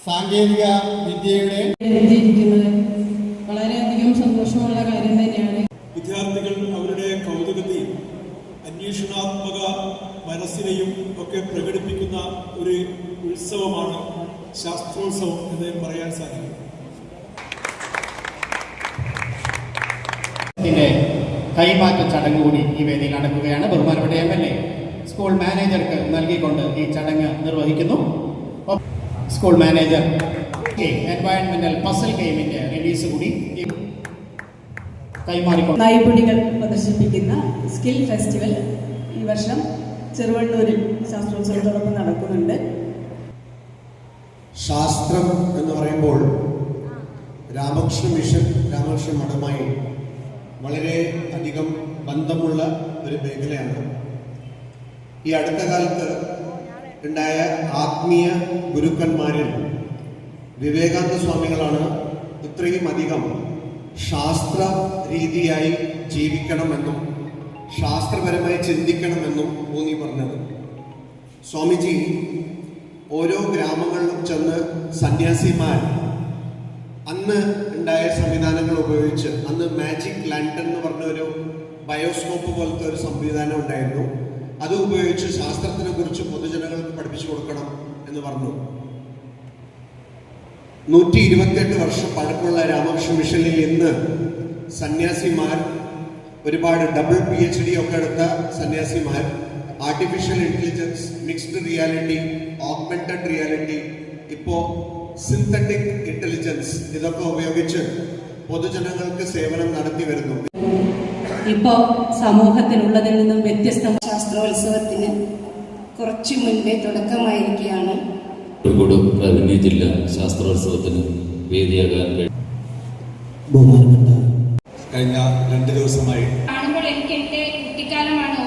സാങ്കേതിക വിദ്യയുടെ വളരെയധികം സന്തോഷമുള്ള കാര്യം തന്നെയാണ്. വിദ്യാർത്ഥികൾ അവരുടെ കൗതുകത്തെയും അന്വേഷണാത്മക മനസ്സിനെയും ഒക്കെ പ്രകടിപ്പിക്കുന്ന ഒരു ഉത്സവമാണ് ശാസ്ത്രോത്സവം എന്ന് പറയാൻ സാധിക്കും. കൈമാറ്റ ചടങ്ങ് കൂടി ഈ വേദിയിൽ നടക്കുകയാണ്. ബഹുമാനപ്പെട്ട MLA സ്കൂൾ മാനേജർക്ക് നൽകിക്കൊണ്ട് ഈ ചടങ്ങ് നിർവഹിക്കുന്നു. സ്കൂൾ മാനേജർ എൻവയൺമെന്റൽ പസിൽ ഗെയിമിന്റെ റിലീസ് കൂടി കൈമാറിക്കൊണ്ട് നൈപുണികൾ പ്രദർശിപ്പിക്കുന്ന സ്കിൽ ഫെസ്റ്റിവൽ ഈ വർഷം ചെറുവണ്ണൂരിൽ ശാസ്ത്രോത്സവത്തോടൊപ്പം നടക്കുന്നുണ്ട്. ശാസ്ത്രം എന്ന് പറയുമ്പോൾ രാമകൃഷ്ണ മിഷൻ, രാമകൃഷ്ണ മഠമായി വളരെ അധികം ബന്ധമുള്ള ഒരു മേഖലയാണ്. ഈ അടുത്ത കാലത്ത് ഉണ്ടായ ആത്മീയ ഗുരുക്കന്മാരിൽ വിവേകാനന്ദ സ്വാമികളാണ് ഇത്രയും അധികം ശാസ്ത്ര രീതിയായി ജീവിക്കണമെന്നും ശാസ്ത്രപരമായി ചിന്തിക്കണമെന്നും ഊന്നി പറഞ്ഞത്. സ്വാമിജി ഓരോ ഗ്രാമങ്ങളിലും ചെന്ന് സന്യാസിമാർ അന്ന് ഉണ്ടായ സംവിധാനങ്ങൾ ഉപയോഗിച്ച്, അന്ന് മാജിക് ലാൻഡൻ എന്ന് പറഞ്ഞ ഒരു ബയോസ്കോപ്പ് പോലത്തെ ഒരു സംവിധാനം ഉണ്ടായിരുന്നു. അത് ഉപയോഗിച്ച് ശാസ്ത്രത്തിനെ കുറിച്ച് പൊതുജനങ്ങൾക്ക് പഠിപ്പിച്ചു കൊടുക്കണം എന്ന് പറഞ്ഞു. 128 വർഷം പഴക്കമുള്ള രാമകൃഷ്ണ മിഷനിൽ ഇന്ന് സന്യാസിമാർ, ഒരുപാട് ഡബിൾ PhD ഒക്കെ എടുത്ത സന്യാസിമാർ artificial intelligence, mixed reality, augmented reality, ഇപ്പോൾ സിന്തറ്റിക് ഇന്റലിജൻസ്, ഇതൊക്കെ ഉപയോഗിച്ച് പൊതുജനങ്ങൾക്ക് സേവനം നടത്തി വരുന്നു. ഇപ്പോൾ സമൂഹത്തിനുള്ളതിൽ നിന്നും വ്യത്യസ്ത ശാസ്ത്രോത്സവത്തിന് കുറച്ചു മുൻപേ തുടക്കമായിരിക്കുകയാണ്. കോഴിക്കോട് റവന്യൂ ജില്ലാ ശാസ്ത്രോത്സവത്തിന് വേദിയാകാൻ കഴിഞ്ഞ 2 ദിവസമായി കാണുമ്പോൾ എനിക്ക് എൻ്റെ കുട്ടിക്കാലമാണ്